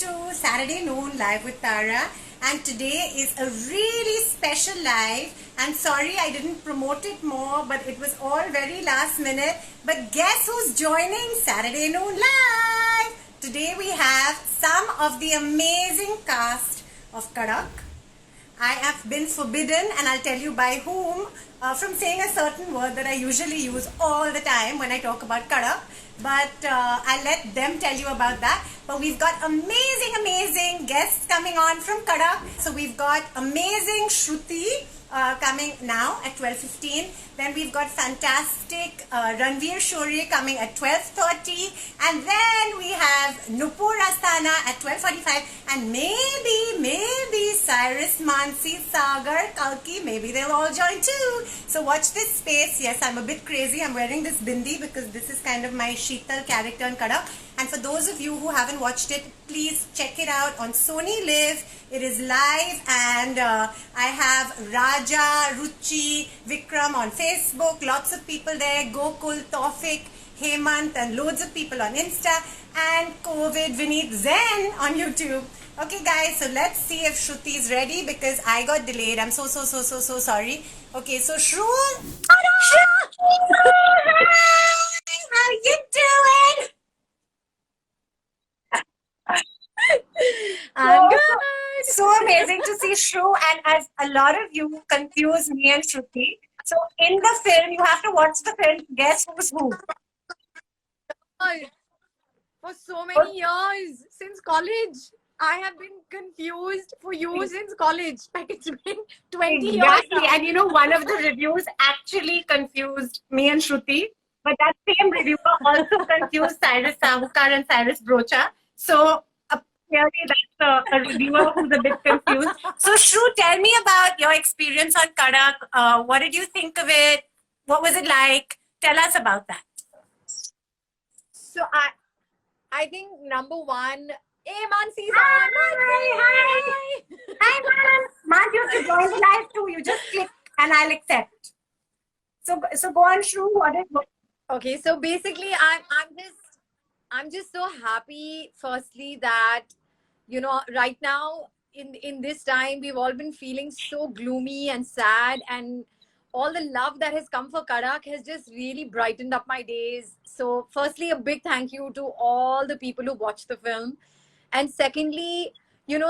to Saturday Noon Live with Tara, and today is a really special live. And sorry I didn't promote it more, but it was all very last minute. But guess who's joining Saturday Noon Live? Today we have some of the amazing cast of Kadak. I have been forbidden, and I'll tell you by whom, from saying a certain word that I usually use all the time when I talk about Kadak. But I'll let them tell you about that. But we've got amazing guests coming on from Kadak. So we've got amazing Shruti coming now at 12:15. Then we've got fantastic Ranveer Shorey coming at 12:30. And then we have Nupur Astana at 12:45. And maybe Cyrus, Mansi, Sagar, Kalki, maybe they'll all join too. So watch this space. Yes, I'm a bit crazy. I'm wearing this bindi because this is kind of my Sheetal character in Kadak. And for those of you who haven't watched it, please check it out on Sony Live. It is live, and I have Raja, Ruchi, Vikram on Facebook, lots of people there, Gokul, Taufik, Hemant, and loads of people on Insta, and COVID, Vineet, Zen on YouTube. Okay guys, so let's see if Shruti is ready because I got delayed. I'm so sorry. Okay, so Shru, how you doing? I'm good. So amazing to see Shru, and as a lot of you confuse me and Shruti. So in the film, you have to watch the film to guess who's who. For so many years, since college, I have been confused for you since college. Like it's been 20 years now. And you know, one of the reviews actually confused me and Shruti, but that same reviewer also confused Cyrus Sahukar and Cyrus Brocha. So clearly that's a reviewer who's a bit confused. So Shru, tell me about your experience on Kadak. What did you think of it? What was it like? Tell us about that. So I think number one, hey Mansi, Hi, Man, you have to join the live too. You just click and I'll accept. So go on, Shru. Okay, so basically, I'm just so happy. Firstly, that right now in this time, we've all been feeling so gloomy and sad, and all the love that has come for Kadak has just really brightened up my days. So firstly, a big thank you to all the people who watched the film. And secondly,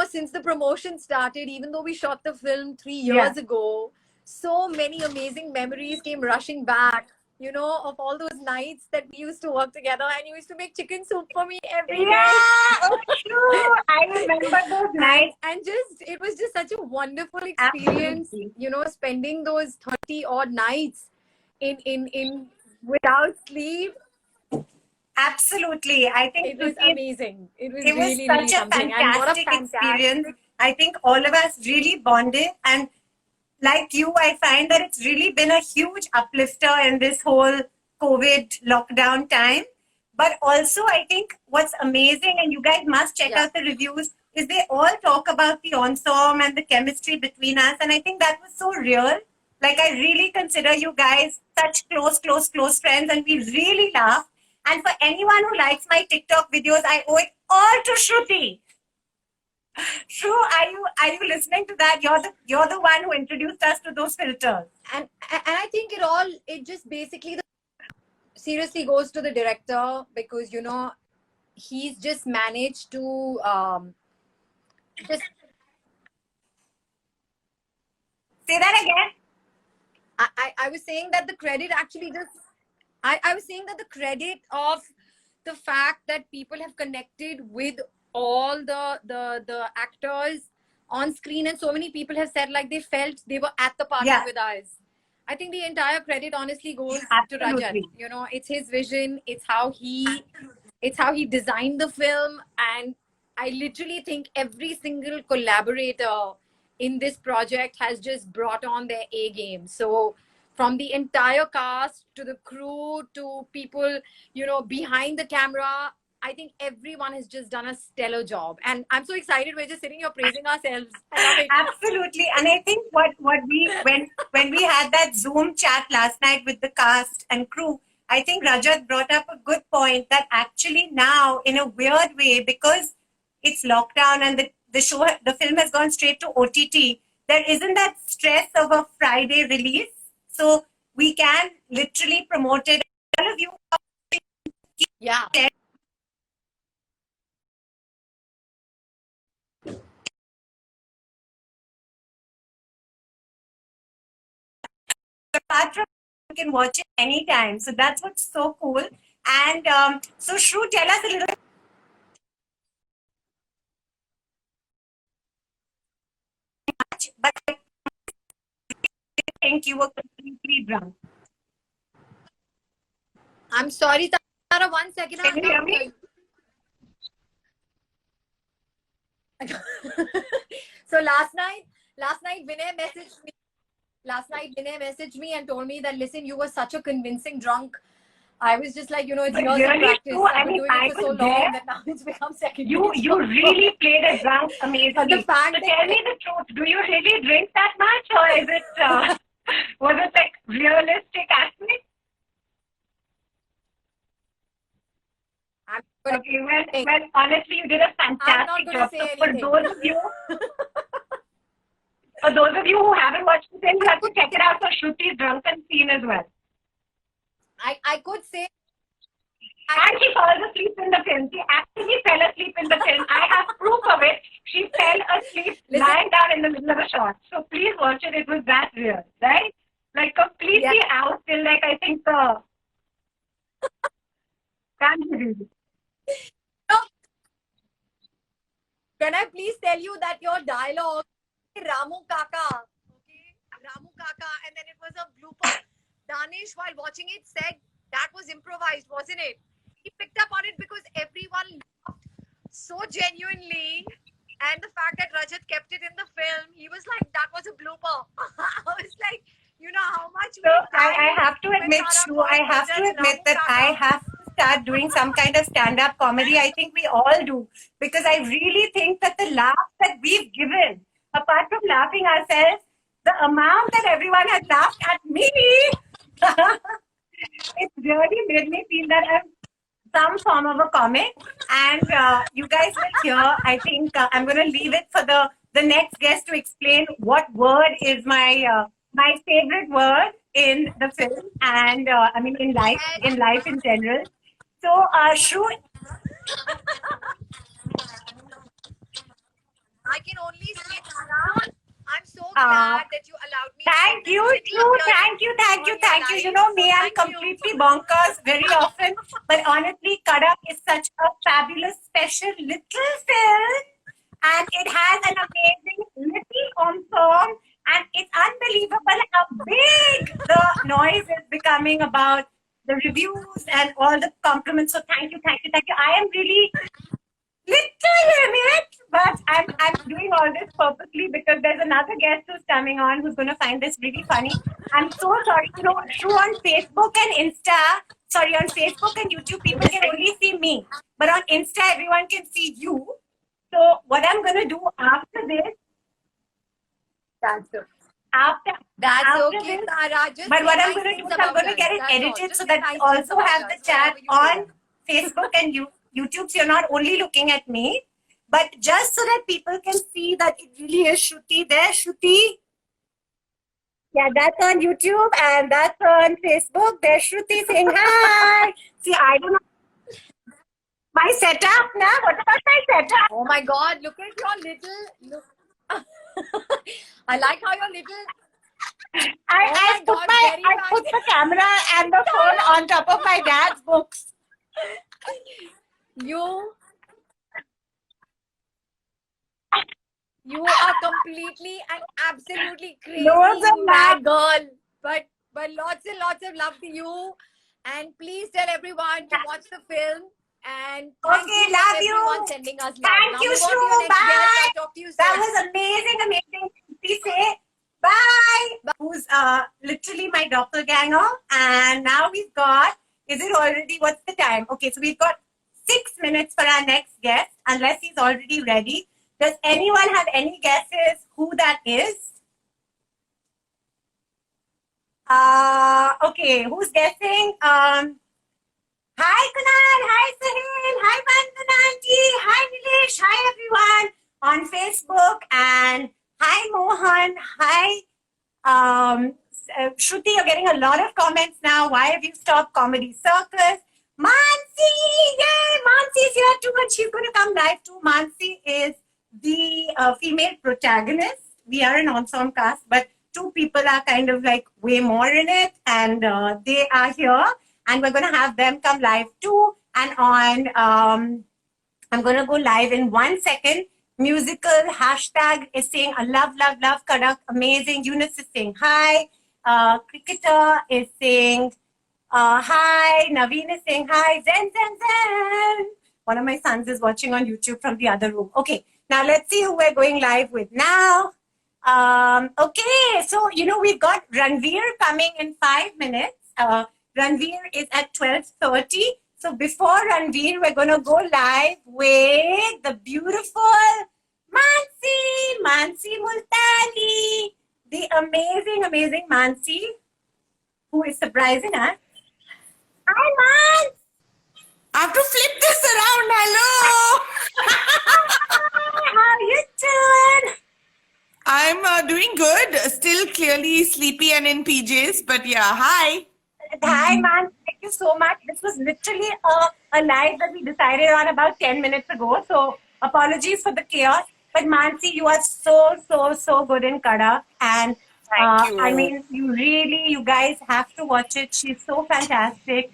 since the promotion started, even though we shot the film 3 years ago, so many amazing memories came rushing back, of all those nights that we used to work together, and you used to make chicken soup for me every day. Oh, true. I remember those nights. And it was just such a wonderful experience, Absolutely. Spending those 30 odd nights in without sleep. Absolutely. I think it was amazing. It was really such a something. fantastic experience. I think all of us really bonded, and like you, I find that it's really been a huge uplifter in this whole COVID lockdown time. But also, I think what's amazing, and you guys must check out the reviews, is they all talk about the ensemble and the chemistry between us. And I think that was so real. Like, I really consider you guys such close friends, and we really laugh. And for anyone who likes my TikTok videos, I owe it all to Shruti. Shru, are you listening to that? You're the one who introduced us to those filters. And I think it just basically seriously goes to the director, because he's just managed to just say that again. I was saying that the credit actually just I was saying that the credit of the fact that people have connected with all the actors on screen, and so many people have said like they felt they were at the party with us. I think the entire credit honestly goes to Rajat. It's his vision, it's how he designed the film, and I literally think every single collaborator in this project has just brought on their A game. So from the entire cast to the crew to people, behind the camera, I think everyone has just done a stellar job. And I'm so excited. We're just sitting here praising ourselves. I love it. Absolutely. And I think when we had that Zoom chat last night with the cast and crew, I think Rajat brought up a good point that actually now, in a weird way, because it's lockdown and the film has gone straight to OTT, there isn't that stress of a Friday release. So we can literally promote it. All of you Yeah. apart from you can watch it anytime. So that's what's so cool. And so Shru, tell us a little much, but I think you were completely drunk. I'm sorry, Tara. 1 second. Can you hear me? So last night, Vinay messaged me. Last night, Vinay messaged me and told me that, listen, you were such a convincing drunk. I was just like, it's But years really of practice. true. I've been doing I it for so was long there. that now it's become second. You really played a drunk amazingly. But the fact so that tell me the truth. Do you really drink that much, or is it was it like realistic acting? I'm gonna Okay, well, honestly, you did a I'm not fantastic gonna job. say So anything. for those of you who haven't watched the film, you have to check it out for Shruti's drunken scene as well. I could say And she falls asleep in the film. She actually fell asleep in the film. I have proof of it. She fell asleep Listen. lying down in the middle of a shot. So please watch it. It was that real, right? Like completely out till like I think the. Can't believe it. Can I please tell you that your dialogue, Ramu Kaka, okay, Ramu Kaka, and then it was a blooper. Danish, while watching it, said that was improvised, wasn't it? He picked up on it because everyone laughed so genuinely, and the fact that Rajat kept it in the film, he was like, that was a blooper. I was like, how much. So I have to admit, Shru, I have to admit that I have to start doing some kind of stand-up comedy. I think we all do. Because I really think that the laugh that we've given, apart from laughing ourselves, the amount that everyone has laughed at me, it really made me feel that I'm some form of a comic. And you guys will hear, I think I'm going to leave it for the next guest to explain what word is my favorite word in the film and I mean in life in general. So Shru, I can only say, Tara, I'm so glad that you allowed me. thank you, Shru, thank you. You know me, I'm completely bonkers very often, but honestly, Kadak is such a fabulous, special little film, and it has an amazing little ensemble, and it's unbelievable how big the noise is becoming about the reviews and all the compliments. So thank you. I am really little in it, but I'm doing all this purposely because there's another guest who's coming on who's going to find this really funny. I'm so sorry. Shru, on Facebook and on Facebook and YouTube, people can only see me, but on Insta, everyone can see you. So what I'm going to do after this, after okay, this, Tara. Just but what I'm nice going to do things is I'm about going to us. get it That's all. edited Just so say that nice we things also about have us, the chat wherever you on go. Facebook and YouTube. So you're not only looking at me, but just so that people can see that it really is Shruti. There's Shruti. Yeah, that's on YouTube and that's on Facebook. There's Shruti saying hi. See, I don't know. My setup now. What about my setup? Oh my God! Look at your little. I like how your little. I put the camera and the phone on top of my dad's books. You are completely and absolutely crazy, Loads of mad girl. But lots and lots of love to you. And please tell everyone to watch the film. And thank Okay, you love for you. everyone sending us love. Thank Now you, move on to Shru. your next guest. Bye. I'll talk to you soon. That was amazing. Please say bye. Who's literally my doppelganger. And now we've got, is it already, what's the time? Okay, so we've got 6 minutes for our next guest, unless he's already ready. Does anyone have any guesses who that is? Okay, who's guessing? Hi Kunal, hi Sahil, hi Bandana Auntie, hi Nilesh, hi everyone. on Facebook. And hi, Mohan. Hi, Shruti, you're getting a lot of comments now. Why have you stopped Comedy Circus? Mansi! Yay! Mansi's here too, and she's going to come live too. Mansi is the female protagonist. We are an ensemble cast, but two people are kind of like way more in it, and they are here, and we're going to have them come live too. And on, I'm going to go live in 1 second. Musical hashtag is saying, I love, love, love, Kadak, amazing. Eunice is saying hi. Cricketer is saying hi. Naveen is saying hi. Zen, zen, zen. One of my sons is watching on YouTube from the other room. Okay, now let's see who we're going live with now. Okay, so, we've got Ranveer coming in 5 minutes. Ranveer is at 12:30. So before Ranveer, we're going to go live with the beautiful Mansi Multani, the amazing, amazing Mansi, who is surprising us. Hi, Mans! I have to flip this around. Hello. How you doing? I'm doing good. Still clearly sleepy and in PJs, but yeah, hi. Hi, man. Thank you so much. This was literally a live that we decided on about 10 minutes ago. So apologies for the chaos. But Mansi, you are so, so, so good in Kadak. And Thank you. I mean, you guys have to watch it. She's so fantastic.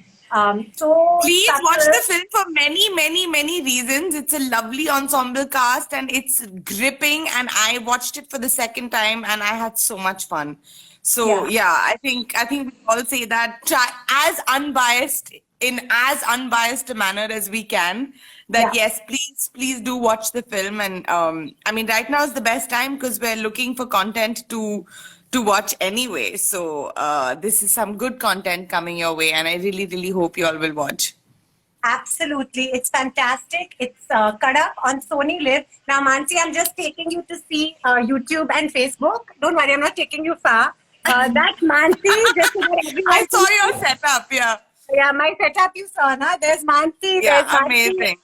So Please subtle. watch the film for many, many, many reasons. It's a lovely ensemble cast and it's gripping. And I watched it for the second time and I had so much fun. So yeah, I think we all say that as unbiased in as unbiased a manner as we can. That yes, please do watch the film. And I mean, right now is the best time because we're looking for content to watch anyway. So this is some good content coming your way, and I really, really hope you all will watch. Absolutely. It's fantastic. It's Kadak on Sony Live. Now, Mansi, I'm just taking you to see YouTube and Facebook. Don't worry, I'm not taking you far. That's Mansi. Just so that everyone I saw your setup, yeah. Yeah, my setup you saw, na? There's Mansi. Yeah, there's Mansi. amazing.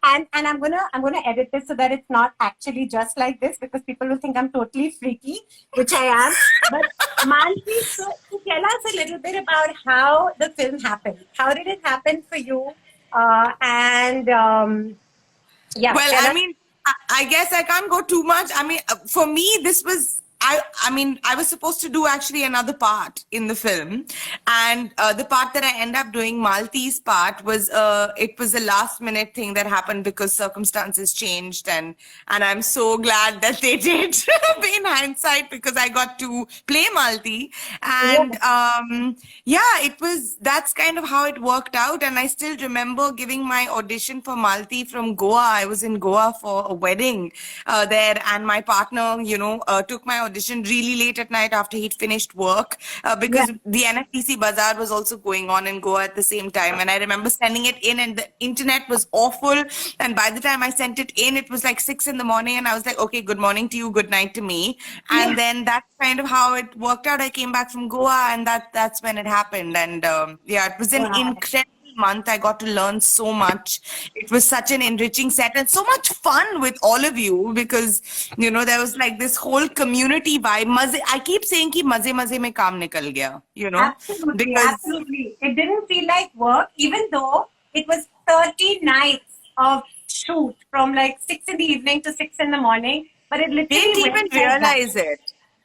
And I'm gonna edit this so that it's not actually just like this because people will think I'm totally freaky, which I am. But Mansi, so tell us a little bit about how the film happened. How did it happen for you? Yeah. Well, I mean, I guess I can't go too much. I mean, for me, this was. I mean, I was supposed to do actually another part in the film, and the part that I ended up doing, Malti's part, was it was a last minute thing that happened because circumstances changed, and I'm so glad that they did in hindsight because I got to play Malti, and that's kind of how it worked out, and I still remember giving my audition for Malti from Goa. I was in Goa for a wedding there, and my partner, took my audition really late at night after he'd finished work because the NFTC Bazaar was also going on in Goa at the same time. And I remember sending it in and the internet was awful. And by the time I sent it in, it was like 6 in the morning. And I was like, okay, good morning to you, good night to me. And then that's kind of how it worked out. I came back from Goa and that's when it happened. And it was an incredible month. I got to learn so much. It was such an enriching set and so much fun with all of you because there was like this whole community vibe. I keep saying ki maze mein kaam nikal gaya, Absolutely. It didn't feel like work, even though it was 30 nights of shoot from like 6 in the evening to 6 in the morning. But it literally didn't even realize it.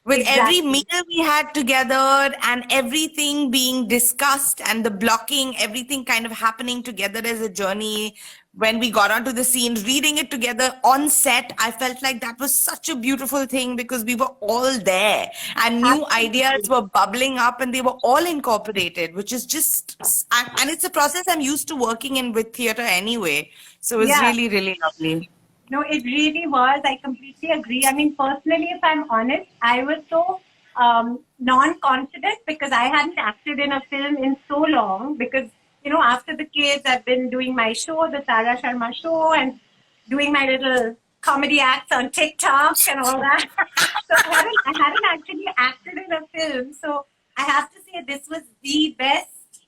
With every meal we had together and everything being discussed and the blocking, everything kind of happening together as a journey. When we got onto the scene, reading it together on set, I felt like that was such a beautiful thing because we were all there and new ideas were bubbling up and they were all incorporated, which is just, and it's a process I'm used to working in with theater anyway. So it was really, really lovely. No, it really was. I completely agree. I mean, personally, if I'm honest, I was so non-confident because I hadn't acted in a film in so long because, after the kids, I've been doing my show, the Tara Sharma show, and doing my little comedy acts on TikTok and all that. So I hadn't actually acted in a film. So I have to say this was the best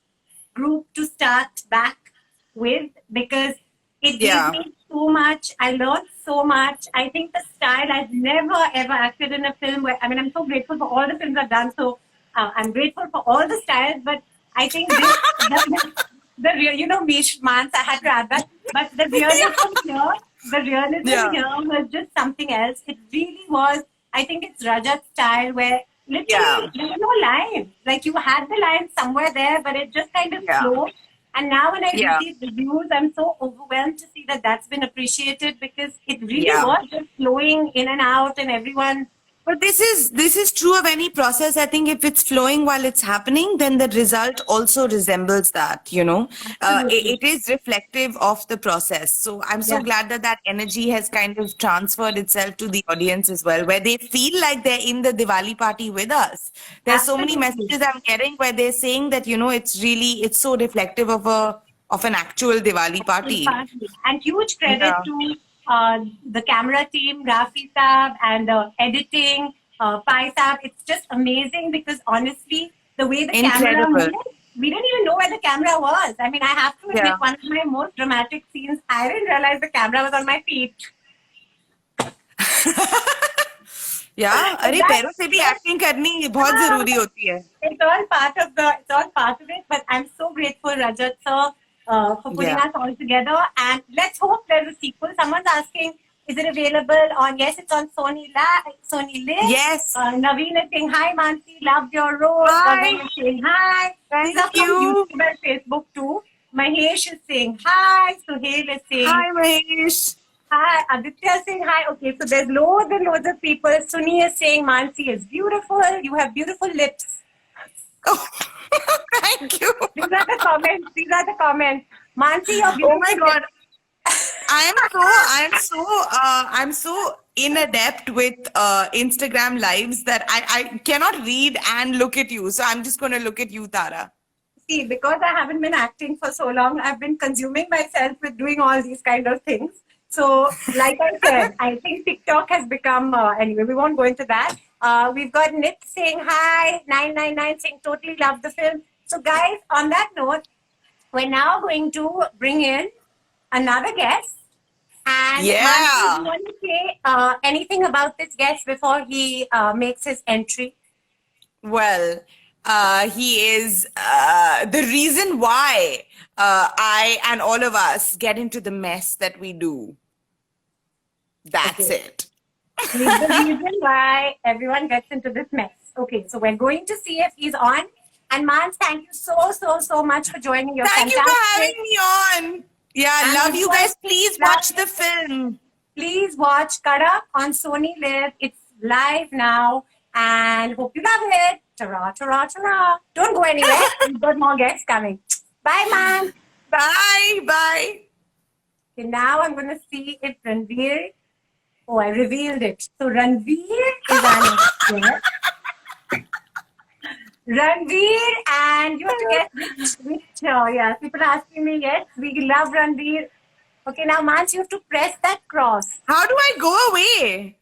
group to start back with because it gave me so much. I learned so much. I think the style, I've never ever acted in a film where, I mean, I'm so grateful for all the films I've done. So I'm grateful for all the styles, but I think this, the real, you know, me, Mans, I had to add that. But the realism here, the realism Yeah. here was just something else. It really was, I think it's Rajat's style where literally Yeah. there were no lines. Like you had the line somewhere there, but it just kind of Yeah. flowed. And now when I Yeah. read these reviews, I'm so overwhelmed to see that that's been appreciated because it really Yeah. was just flowing in and out and everyone. But this is true of any process. I think if it's flowing while it's happening, then the result also resembles that. You know, Absolutely. it is reflective of the process. So I'm so Yeah. glad that that energy has kind of transferred itself to the audience as well, where they feel like they're in the Diwali party with us. There's so many Absolutely. messages I'm getting where they're saying that, you know, it's so reflective of an actual Diwali party. And huge credit Yeah. to the camera team, Rafi Saab, and editing, Pai Saab. It's just amazing because honestly, the way the camera Incredible. moved, we didn't even know where the camera was. I mean, I have to admit, Yeah. one of my most dramatic scenes, I didn't realize the camera was on my feet. Yeah, अरे पैरों से भी acting करनी बहुत जरूरी होती है. It's all part of it. But I'm so grateful, Rajat sir, for putting Yeah. us all together. And let's hope there's a sequel. Someone's asking, is it available on? Yes, it's on Sony Live. Yes. Naveen is saying hi, Mansi. Loved your role. Hi. Gagan is saying hi. Thank These are from you. YouTube and Facebook too. Mahesh is saying hi. Suhail is saying Hi, Mahesh. hi. Aditya is saying hi. Okay, so there's loads and loads of people. Suni is saying Mansi is beautiful. You have beautiful lips. Oh, thank you. These are the comments. These are the comments. Mansi, you're beautiful. Oh my God. I'm so inadept with Instagram lives that I cannot read and look at you. So I'm just going to look at you, Tara. See, because I haven't been acting for so long, I've been consuming myself with doing all these kind of things. So, like I said, I think TikTok has become, anyway, we won't go into that. We've got Nit saying hi, 999 saying totally love the film. So, guys, on that note, we're now going to bring in another guest. And Yeah. Mansi, do you want to say anything about this guest before he makes his entry? Well, he is the reason why I and all of us get into the mess that we do. That's Okay. it. He's the reason why everyone gets into this mess. Okay, so we're going to see if he's on. And Mans, thank you so much for joining. You're Thank you fantastic. for having me on. Yeah, And love you guys. everyone- Please watch the film. Please watch Kadak on Sony Live. It's live now. And hope you love it. Ta-ra, ta-ra, ta-ra. Don't go anywhere. We've got more guests coming. Bye, man. Bye. Bye. Okay, now I'm going to see if Ranveer. Oh, I revealed it. So Ranveer is our next guest. Ranveer, and you have to guess which yes, people are asking me, yes, we love Ranveer. Okay, now Mans, you have to press that cross. How do I go away?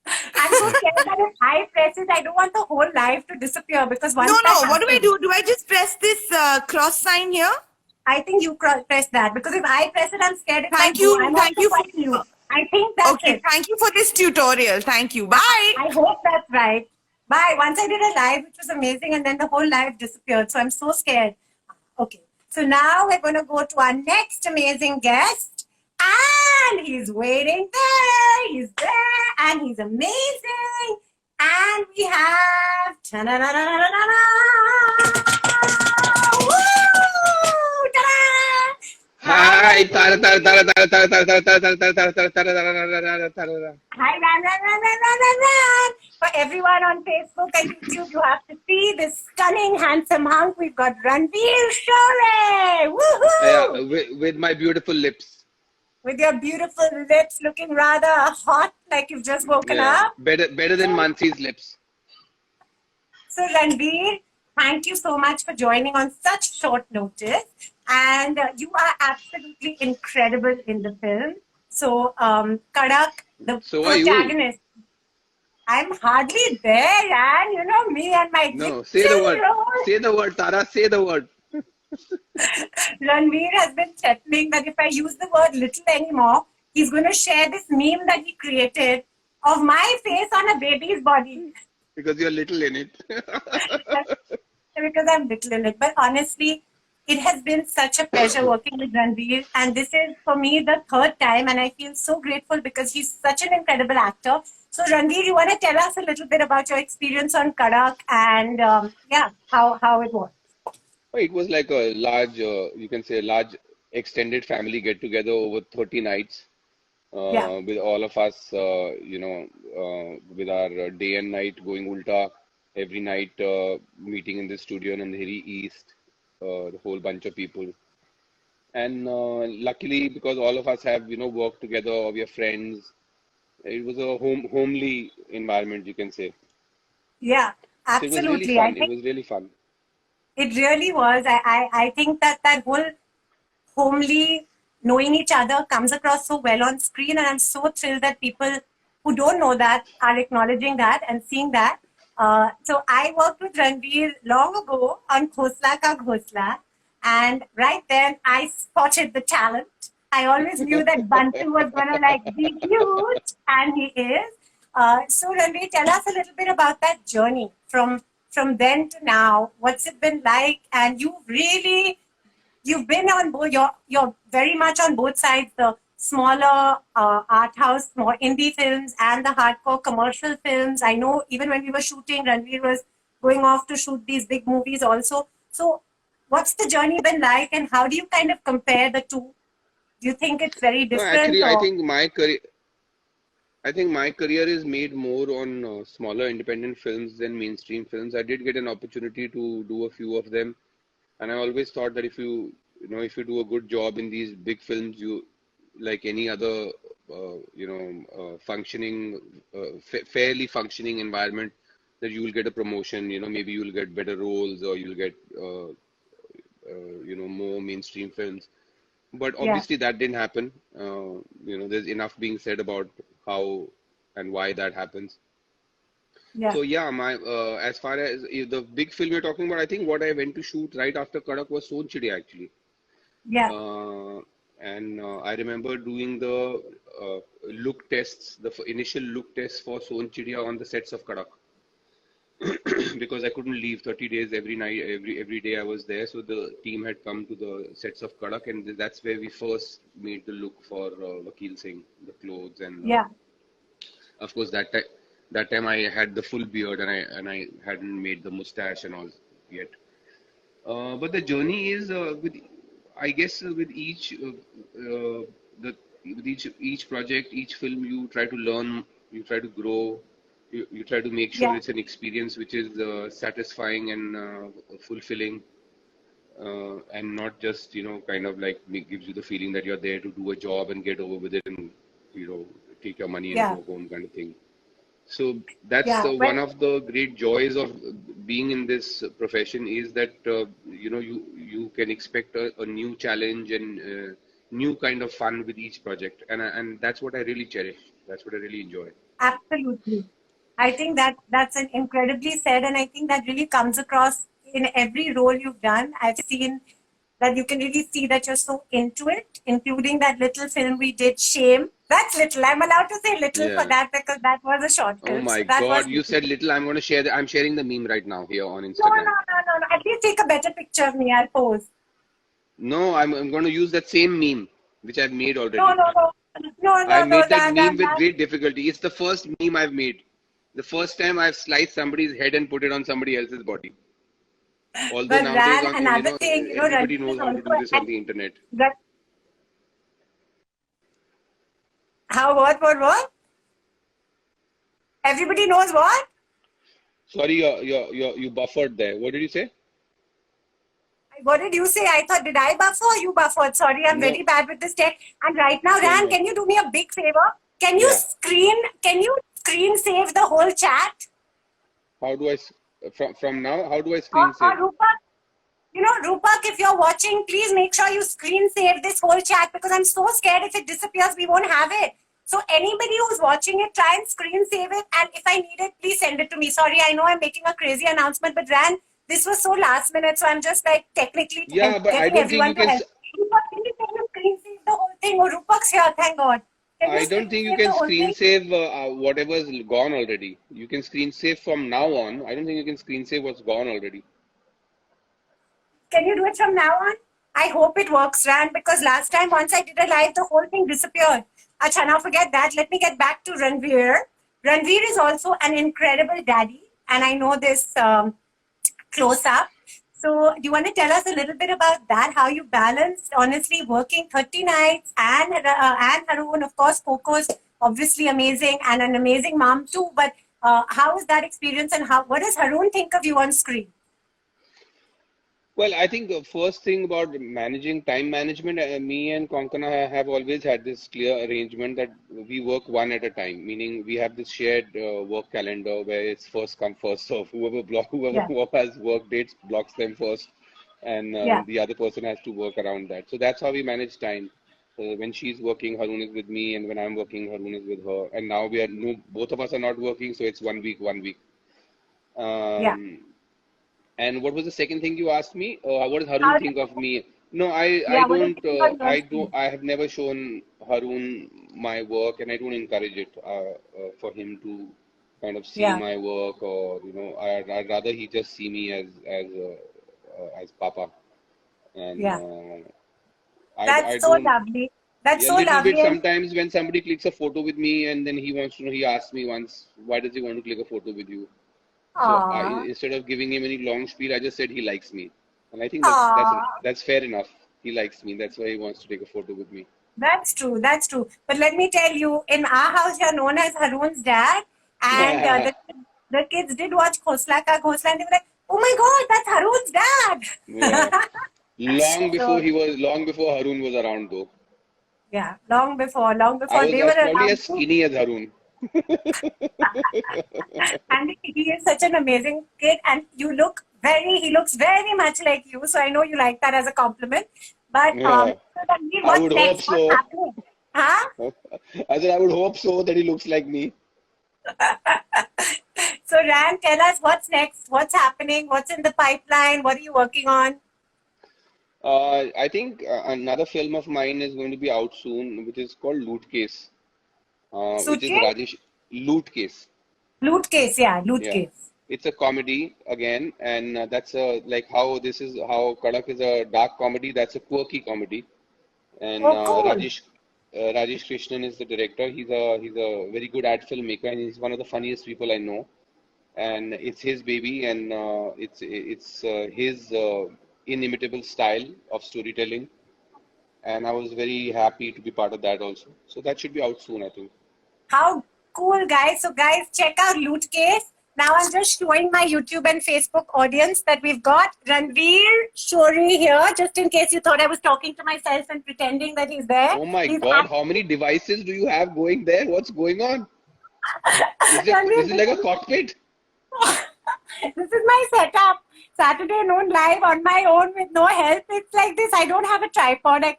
I'm so scared that if I press it, I don't want the whole life to disappear because once No, that what do I happens, do? Do I just press this cross sign here? I think you press that because if I press it, I'm scared. If Thank I you, go, I'm thank also you for- quite new. I think that's Okay, it. thank you for this tutorial. Thank you. Bye. I hope that's right. Bye. Once I did a live, which was amazing, and then the whole live disappeared. So I'm so scared. Okay. So now we're going to go to our next amazing guest. And he's waiting there. He's there. And he's amazing. And we have... Ta-da-da-da-da-da-da! Woo! Ta-da! Hi, Tara, Tara, Tara, Tara, Tara, Tara, Tara, Tara, Tara, Tara, Tara, Tara, Tara, Tara, Tara. Hi, run. For everyone on Facebook and YouTube, you have to see this stunning, handsome hunk. We've got Ranveer Shore. Woohoo! Yeah, with my beautiful lips. With your beautiful lips looking rather hot, like you've just woken Yeah, up. better than Mansi's lips. So, Ranveer, thank you so much for joining on such short notice. And you are absolutely incredible in the film. So, Kadak, the So are you. protagonist. I'm hardly there, and you know me and my No, say the Egyptian word. role. Say the word, Tara. Say the word. Ranveer has been threatening that if I use the word little anymore, he's going to share this meme that he created of my face on a baby's body. Because you're little in it. Because I'm little in it. But honestly, it has been such a pleasure working with Ranveer. And this is, for me, the third time. And I feel so grateful because he's such an incredible actor. So, Ranveer, you want to tell us a little bit about your experience on Kadak and, how it was? It was like a large, you can say, a large extended family get together over 30 nights. Yeah. With all of us, with our day and night going ulta every night, meeting in the studio in Andheri East, the whole bunch of people. And luckily, because all of us have, worked together, or we are friends, it was a homely environment, you can say. Yeah, So it was really absolutely. I fun. It think was really fun. it really was. I think that whole homely knowing each other comes across so well on screen, and I'm so thrilled that people who don't know that are acknowledging that and seeing that. So I worked with Ranveer long ago on Khosla Ka Ghosla, and right then I spotted the talent. I always knew that Bantu was gonna be huge, and he is. So Ranveer, tell us a little bit about that journey from then to now. What's it been like? And you've been on both. You're very much on both sides, the smaller art house, more indie films, and the hardcore commercial films. I know even when we were shooting, Ranveer was going off to shoot these big movies also. So, what's the journey been like, and how do you kind of compare the two? Do you think it's very No, different, actually, I or think my career is made more on smaller independent films than mainstream films. I did get an opportunity to do a few of them, and I always thought that if you do a good job in these big films, you like any other functioning, fairly functioning environment, that you will get a promotion. Maybe you will get better roles, or you'll get more mainstream films. But yeah, obviously that didn't happen. There's enough being said about how and why that happens. yeah, So yeah, my as far as the big film you're talking about, I think what I went to shoot right after Kadak was Son Chidiya actually. yeah, Uh, and I remember doing the look tests, the initial look tests for Son Chidiya on the sets of Kadak. Because I couldn't leave 30 days every night, every day I was there. So the team had come to the sets of Kadak, and that's where we first made the look for Vakil Singh, the clothes, and yeah, of course that time I had the full beard, and I hadn't made the mustache and all yet. But the journey is I guess, with each project, each film, you try to learn, you try to grow, you try to make sure yeah, it's an experience which is satisfying and fulfilling, and not just kind of like gives you the feeling that you're there to do a job and get over with it and you know take your money and yeah, go home kind of thing. So that's yeah. one Well, of the great joys of being in this profession, is that you can expect a new challenge and new kind of fun with each project, and that's what I really cherish. That's what I really enjoy. absolutely. I think that's an incredibly said, and I think that really comes across in every role you've done. I've seen that you can really see that you're so into it, including that little film we did, Shame. That's little. I'm allowed to say little for Yeah. that because that was a short Oh film. my So that was God, you little. said little. I'm going to share. I'm sharing the meme right now here on No, no, Instagram. no, no, no. At least take a better picture of me. I'll pose. No, I'm going to use that same meme which I've made No, already. no, no. No, I no, no, made that Dan, meme Dan, with Dan. great difficulty. It's the first meme I've made. The first time I've sliced somebody's head and put it on somebody else's body. Although But nowadays, Ran, another thing, everybody Ranveer is knows how to also do this on an, the internet. that, how, what? Everybody knows what? Sorry, you buffered there. What did you say? What did you say? I thought, did I buffer or you buffered? Sorry, I'm very No, bad with this tech. And right now, no, Ran, no. can you do me a big favor? Yeah. Can you screen save the whole chat? How do from now? How do I Or, screen save? Rupak, Rupak, if you're watching, please make sure you screen save this whole chat because I'm so scared if it disappears, we won't have it. So anybody who's watching it, try and screen save it. And if I need it, please send it to me. Sorry, I know I'm making a crazy announcement, but Ran, this was so last minute, so I'm just like technically Yeah, but I getting don't think you everyone to can. help. Rupak, can you screen save the whole thing? Oh, Rupak's here, thank God. Can you I don't screen think you save the can whole screen thing? save whatever's gone already. You can screen save from now on. I don't think you can screen save what's gone already. Can you do it from now on? I hope it works, Ran, because last time once I did a live, the whole thing disappeared. Acha, now forget that. Let me get back to Ranveer. Ranveer is also an incredible daddy, and I know this close up. So, do you want to tell us a little bit about that? How you balanced, honestly, working 30 nights and Haroon, of course, Coco's obviously amazing and an amazing mom too. But how was that experience, and what does Haroon think of you on screen? Well, I think the first thing about managing time management, me and Konkana have always had this clear arrangement that we work one at a time, meaning we have this shared work calendar where it's first come, first serve. Whoever Yeah, has work dates blocks them first, and yeah. the other person has to work around that. So that's how we manage time. When she's working, Haroon is with me, and when I'm working, Haroon is with her. And now we are no, both of us are not working, so it's 1 week, 1 week. Yeah. Um, and what was the second thing you asked me? What does Haroon How think does of me? No, I yeah, what does don't it think on your screen? I have never shown Haroon my work, and I don't encourage it for him to kind of see Yeah. my work, or I'd rather he just see me as Papa, and Yeah. I That's so don't. lovely. That's A so little bit lovely. And sometimes when somebody clicks a photo with me, and then he wants to know. He asked me once, why does he want to click a photo with you? So aw, instead of giving him any long spiel, I just said he likes me, and I think aw. that's fair enough. He likes me. That's why he wants to take a photo with me. That's true. That's true. But let me tell you, in our house, you're known as Haroon's dad, and Yeah. the kids did watch Khosla Ka Ghosla, and they were like, "Oh my God, that's Yeah. Haroon's dad." So Long before Harun was around though. yeah, long I before was they I were was probably around as too. skinny as Harun. And he is such an amazing kid, and he looks very much like you. So I know you like that as a compliment. But Yeah. so Ranveer, I what's would hope next? What's so. happening? Huh? I said I would hope so that he looks like me. So Ran, tell us what's next. What's happening? What's in the pipeline? What are you working on? I think another film of mine is going to be out soon, which is called Loot Case, which is Suitcase? Rajesh Loot Case. Loot case, yeah, loot Yeah, case. it's a comedy again, and that's like how this is how Kadak is a dark comedy. That's a quirky comedy, and Oh, cool. Rajesh Krishnan is the director. He's a very good ad filmmaker, and he's one of the funniest people I know. And it's his baby, and it's his inimitable style of storytelling. And I was very happy to be part of that also. So that should be out soon, I think. How cool, guys. So, guys, check out Loot Case. Now, I'm just showing my YouTube and Facebook audience that we've got Ranveer Shori here, just in case you thought I was talking to myself and pretending that he's there. Oh my He's God, how many devices do you have going there? What's going on? Is Ranveer, it like a cockpit? this is my setup. Saturday noon live on my own with no help. It's like this. I don't have a tripod. I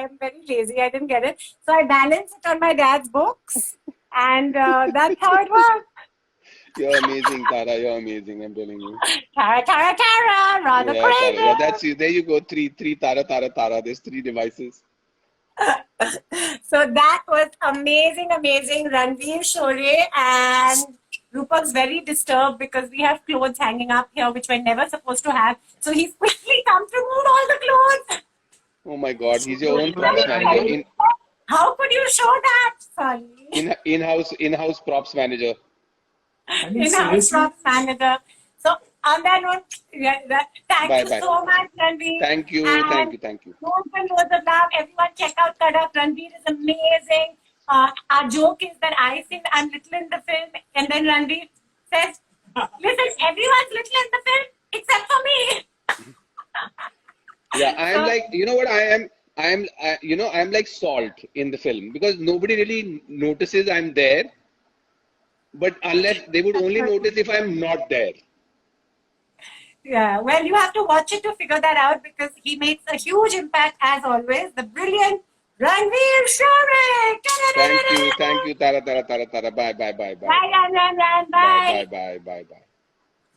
am very lazy. I didn't get it. So I balance it on my dad's books. And that's how it works. You're amazing, Tara. You're amazing. I'm telling you. Tara, rather Yeah, Tara. Yeah, crazy. that's you. There you go. Three Tara. There's three devices. So that was amazing, Ranveer Shore, and Rupak's very disturbed because we have clothes hanging up here which we're never supposed to have. So he's quickly come to move all the clothes. Oh my God, he's your own props manager. How could you show that? Sorry. In-house props manager. In-house props manager. So on that note, thank you Bye. so much, Ranveer. Thank you. And loads and loads of love. Everyone check out Kadak. Ranveer is amazing. Our joke is that I think I'm little in the film, and then Ranveer says, listen, everyone's little in the film except for me. Yeah, I am like, you know what I'm like salt in the film because nobody really notices I'm there, but unless they would only notice if I'm not there. Yeah, well, you have to watch it to figure that out because he makes a huge impact as always. The brilliant Ranveer Shore. Thank you, Tara. Bye. Bye, Ran. Bye. Bye.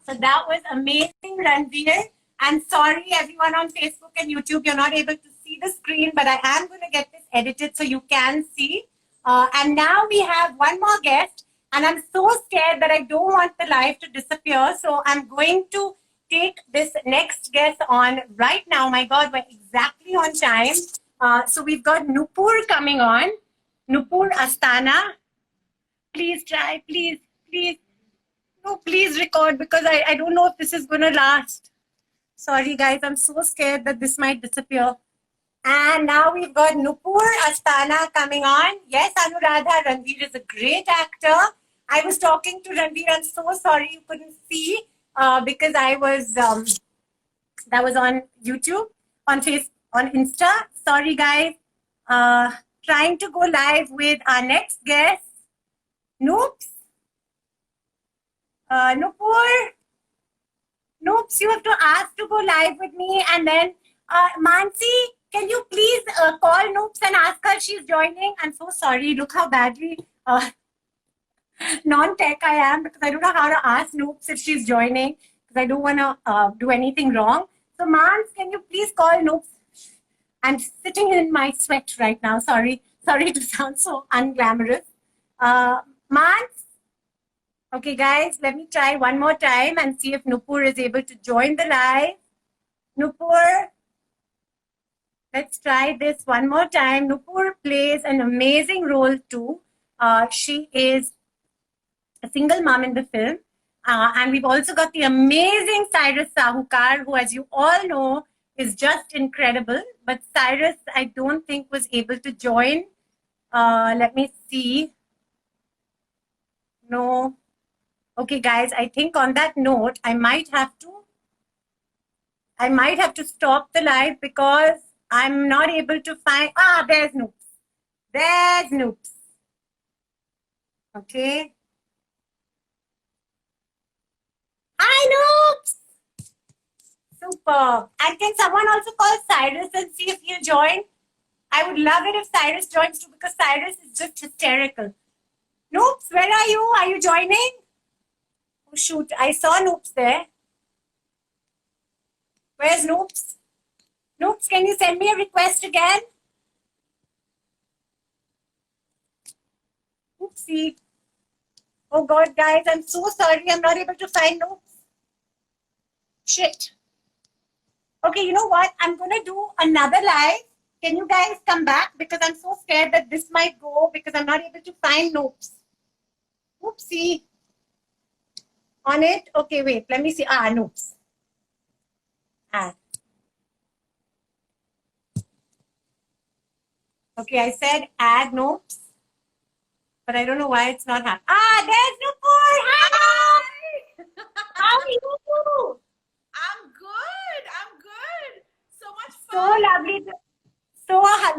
So that was amazing, Ranveer. And sorry, everyone on Facebook and YouTube, you're not able to see the screen, but I am going to get this edited so you can see. And now we have one more guest, and I'm so scared that I don't want the live to disappear. So I'm going to take this next guest on right now. My God, we're exactly on time. So we've got Nupur coming on. Nupur Astana. Please try, please, please. No, please record because I don't know if this is going to last. Sorry, guys. I'm so scared that this might disappear. And now we've got Nupur Astana coming on. Yes, Anuradha, Ranveer is a great actor. I was talking to Ranveer. I'm so sorry you couldn't see because I was that was on YouTube, on Insta. Sorry, guys. Trying to go live with our next guest, Noops. Nupur, Noops, you have to ask to go live with me. And then, Mansi, can you please call Noops and ask her if she's joining? I'm so sorry. Look how badly non-tech I am because I don't know how to ask Noops if she's joining because I don't want to do anything wrong. So, Mans, can you please call Noops? I'm sitting in my sweat right now. Sorry to sound so unglamorous. Mans? Okay, guys, let me try one more time and see if Nupur is able to join the live. Nupur, let's try this one more time. Nupur plays an amazing role too. She is a single mom in the film. And we've also got the amazing Cyrus Sahukar, who, as you all know, is just incredible. But Cyrus, I don't think was able to join. Let me see. No. Okay, guys, I think on that note, I might have to stop the live because I'm not able to find, there's Noops. There's Noops. Okay. Hi, Noops. Super. And can someone also call Cyrus and see if he'll join? I would love it if Cyrus joins too because Cyrus is just hysterical. Noops, where are you? Are you joining? Oh, shoot, I saw Noops there. Where's Noops? Noops, can you send me a request again? Oopsie. Oh God, guys, I'm so sorry. I'm not able to find Noops. Shit. Okay, you know what? I'm going to do another live. Can you guys come back? Because I'm so scared that this might go because I'm not able to find Noops. Oopsie. On it? Okay, wait. Let me see. Noops. Okay, I said add Noops. But I don't know why it's not happening. There's Nupur. Hi. How are you? I'm good. So much So fun.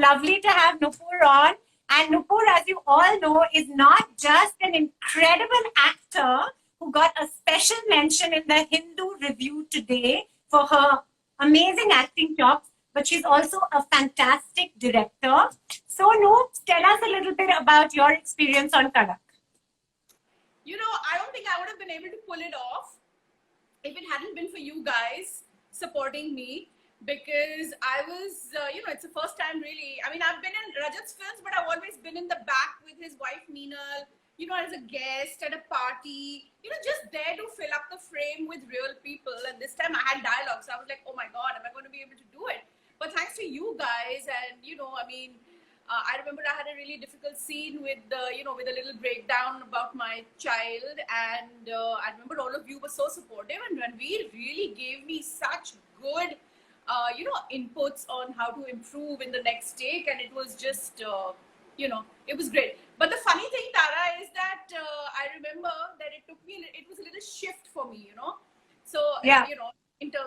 lovely to have Nupur on. And Nupur, as you all know, is not just an incredible actor who got a special mention in the Hindu Review today for her amazing acting chops, but she's also a fantastic director. So, Noops, tell us a little bit about your experience on Kadak. You know, I don't think I would have been able to pull it off if it hadn't been for you guys supporting me. Because I was, it's the first time really. I mean, I've been in Rajat's films, but I've always been in the back with his wife, Meenal, as a guest at a party, just there to fill up the frame with real people. And this time I had dialogue. So I was like, oh my God, am I going to be able to do it? But thanks to you guys. And, I remember I had a really difficult scene with with a little breakdown about my child. And I remember all of you were so supportive. And Ranveer really gave me such good inputs on how to improve in the next take, and it was just it was great. But the funny thing, Tara, is that I remember that it was a little shift for me, so Yeah.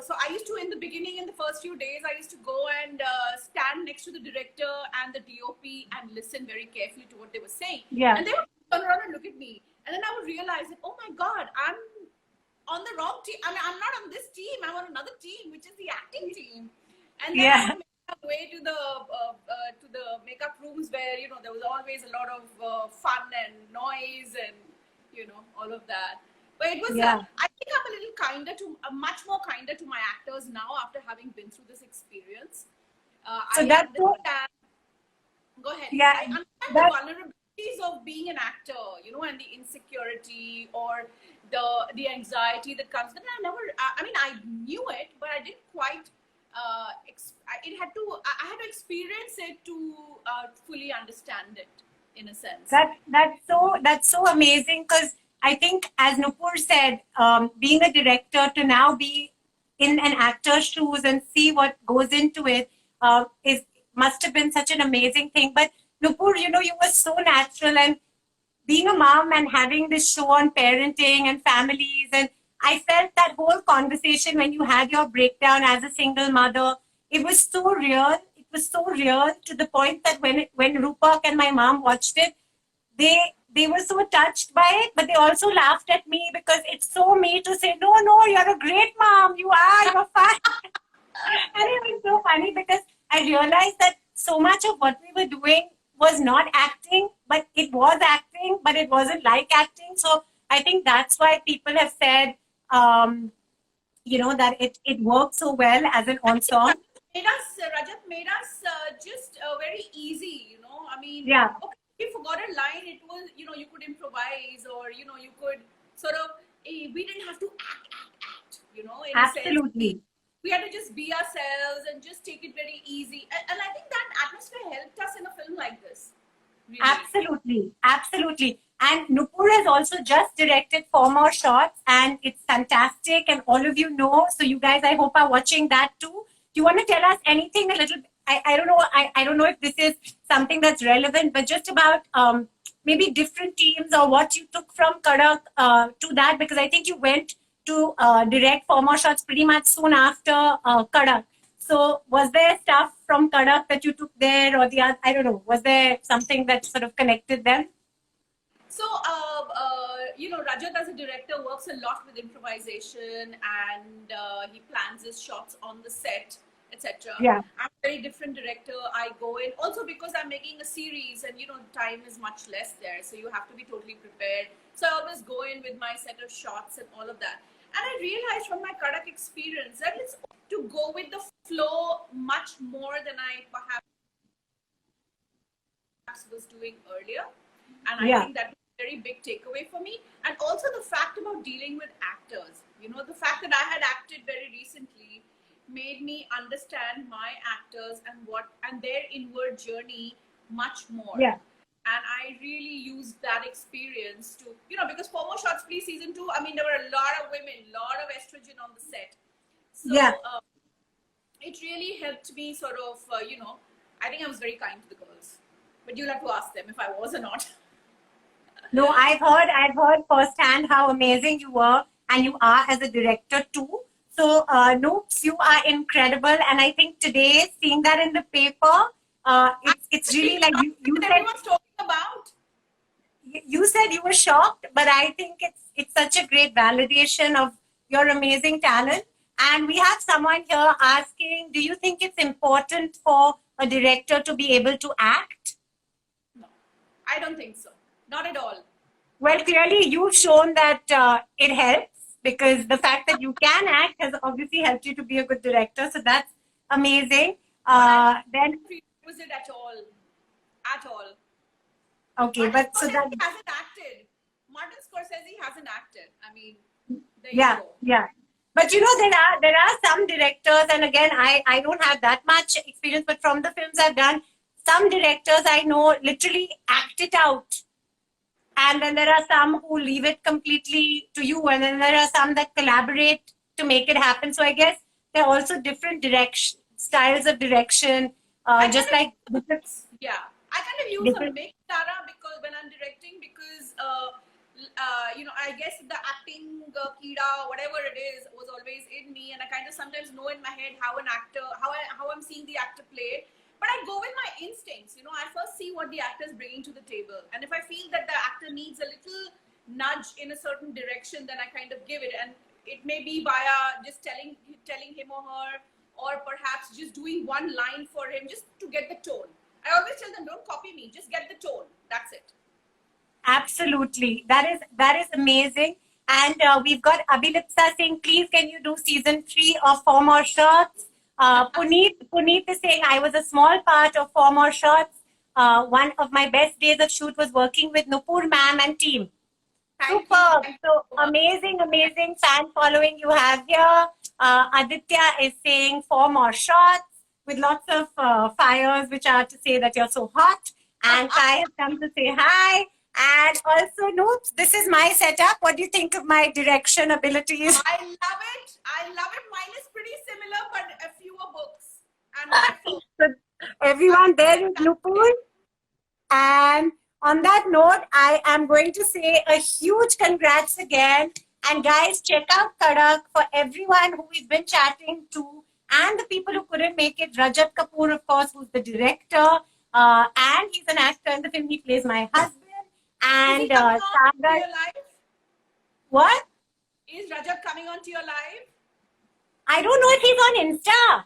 So I used to, in the beginning, in the first few days, I used to go and stand next to the director and the DOP and listen very carefully to what they were saying. Yeah. And they would turn around and look at me, and then I would realize that, oh my God, I'm on the wrong team. I mean, I'm not on this team. I'm on another team, which is the acting team. And then I would make my way to the makeup rooms where there was always a lot of fun and noise and all of that. But it was, Yeah. I think I'm a little kinder to, much more kinder to my actors now after having been through this experience. So I that's so, understand. Go ahead. yeah, I understand the that, vulnerabilities of being an actor, you know, and the insecurity or the anxiety that comes. Then I never. I mean, I knew it, but I didn't quite. It had to. I had to experience it to fully understand it, in a sense. that's so amazing, because I think, as Nupur said, being a director, to now be in an actor's shoes and see what goes into it, is must have been such an amazing thing. But Nupur, you were so natural, and being a mom and having this show on parenting and families, and I felt that whole conversation when you had your breakdown as a single mother, it was so real. It was so real, to the point that when Rupak and my mom watched it, they were so touched by it, but they also laughed at me, because it's so me to say, no, you're a great mom, you're fine. And it was so funny, because I realized that so much of what we were doing was not acting, but it was acting, but it wasn't like acting. So I think that's why people have said, that it works so well as an ensemble. Rajat made us just very easy, you know. I mean, Yeah. okay, if you forgot a line, it was, you could improvise, or, you could sort of, we didn't have to act, in a sense. Absolutely. We had to just be ourselves and just take it very easy. And I think that atmosphere helped us in a film like this. Really. Absolutely. And Nupur has also just directed 4 more shots, and it's fantastic. And all of you know, so you guys, I hope, are watching that too. Do you want to tell us anything a little? I don't know. I don't know if this is something that's relevant, but just about maybe different teams, or what you took from Kadak to that, because I think you went to direct 4 more shots pretty much soon after Kadak. So was there stuff from Kadak that you took there, or the other, I don't know, was there something that sort of connected them? So, Rajat as a director works a lot with improvisation, and he plans his shots on the set, etc. Yeah. I'm a very different director. I go in also because I'm making a series, and time is much less there, so you have to be totally prepared. So I always go in with my set of shots and all of that. And I realized from my Kadak experience that it's to go with the flow much more than I perhaps was doing earlier. And I think that was a very big takeaway for me. And also the fact about dealing with actors. The fact that I had acted very recently made me understand my actors and their inward journey much more. Yeah. And I really used that experience to, because 4 More Shots Please season 2, I mean, there were a lot of women, a lot of estrogen on the set. So it really helped me sort of, I think I was very kind to the girls. But you'll have to ask them if I was or not. No, I've heard firsthand how amazing you were, and you are as a director too. So, Noops, you are incredible. And I think today, seeing that in the paper, it's really like you said. Everyone's talking about. You said you were shocked, but I think it's such a great validation of your amazing talent. And we have someone here asking, do you think it's important for a director to be able to act? No, I don't think so. Not at all. Well, clearly you've shown that it helps, because the fact that you can act has obviously helped you to be a good director. So that's amazing. Then was it at all? At all. Okay, Martin but so Scorsese that hasn't acted. Martin Scorsese hasn't acted. I mean, there yeah, you go. yeah. But there are some directors, and again, I don't have that much experience, but from the films I've done, some directors I know literally act it out. And then there are some who leave it completely to you, and then there are some that collaborate to make it happen. So I guess there are also different styles of direction, just like different. Yeah, I kind of use a mix, Tara, because when I'm directing, because I guess the acting kida, whatever it is, was always in me, and I kind of sometimes know in my head how an actor, how I'm seeing the actor play. But I go with my instincts. I first see what the actor is bringing to the table, and if I feel that the actor needs a little nudge in a certain direction, then I kind of give it, and it may be via just telling him or her, or perhaps just doing one line for him, just to get the tone. I always tell them, don't copy me, just get the tone. That's it. Absolutely. That is amazing. And we've got Abhilipsa saying, please can you do season 3 of Four More Shots? Puneet is saying, I was a small part of Four More Shots. One of my best days of shoot was working with Nupur ma'am and team. Thank Superb. you. So amazing fan following you have here. Aditya is saying 4 more shots with lots of fires, which are to say that you're so hot. And Kai has come to say hi. And also, Noops, this is my setup. What do you think of my direction abilities? I love it. Mine is pretty similar, but a fewer books. And my phone. So everyone there is Nupur. And on that note, I am going to say a huge congrats again. And guys, check out Kadak for everyone who we've been chatting to and the people who couldn't make it. Rajat Kapoor, of course, who's the director. And he's an actor in the film. He plays my husband. And Is he coming on to Sagar. your live? What? Is Rajat coming on to your live? I don't know if he's on Insta.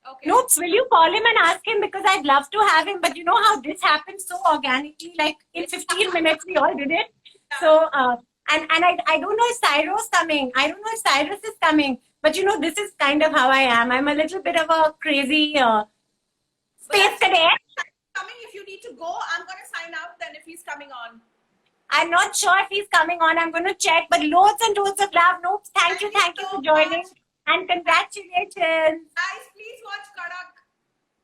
Okay. Noops, will you call him and ask him? Because I'd love to have him. But you know how this happened so organically, like in 15 minutes we all did it. So, and I don't know if Cyrus coming. I don't know if Cyrus is coming. But you know, this is kind of how I am. I'm a little bit of a crazy space cadet. Coming, if you need to go, I'm going to sign out then if he's coming on. I'm not sure if he's coming on. I'm going to check. But loads and loads of love. Noops, thank you so for joining. much. And congratulations. Guys, please watch Kadak.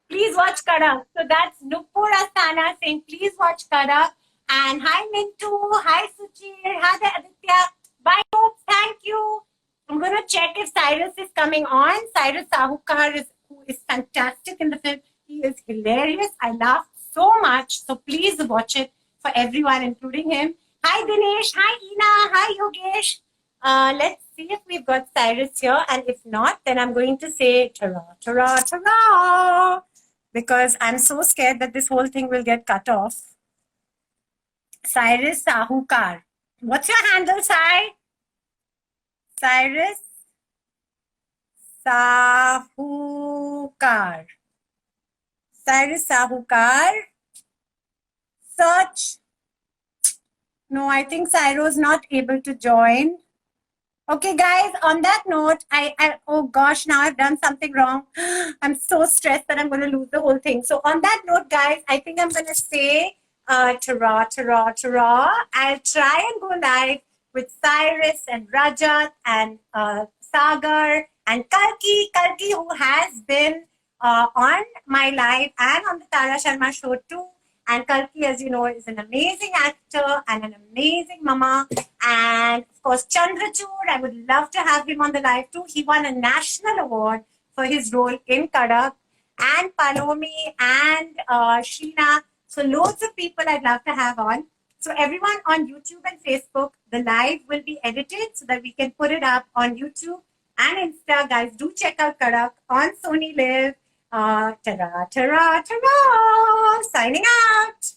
Please watch Kadak. So that's Nupur Asthana saying, please watch Kadak. And hi Mintu, hi Suchir, hi Aditya. Bye, Noops. Thank you. I'm going to check if Cyrus is coming on. Cyrus Sahukar who is fantastic in the film. He is hilarious. I laughed so much. So please watch it for everyone, including him. Hi Dinesh, hi Ina, hi Yogesh. Let's see if we've got Cyrus here. And if not, then I'm going to say ta-ra, ta-ra, ta-ra. Because I'm so scared that this whole thing will get cut off. Cyrus Sahukar. What's your handle, Sai? Cyrus Sahukar. Cyrus Sahukar. Search. No, I think Cyrus not able to join. Okay, guys, on that note, oh gosh, now I've done something wrong. I'm so stressed that I'm going to lose the whole thing. So on that note, guys, I think I'm going to say ta-ra, ta-ra, ta-ra. I'll try and go live with Cyrus and Rajat and Sagar and Kalki. Kalki, who has been on my live and on the Tara Sharma show too. And Kalki, as you know, is an amazing actor and an amazing mama. And of course, Chandrachud, I would love to have him on the live too. He won a national award for his role in Kadak. And Palomi and Sheena. So loads of people I'd love to have on. So everyone on YouTube and Facebook, the live will be edited so that we can put it up on YouTube and Insta. Guys, do check out Kadak on Sony Live. Ta-ra, ta-ra, ta-ra. Signing out.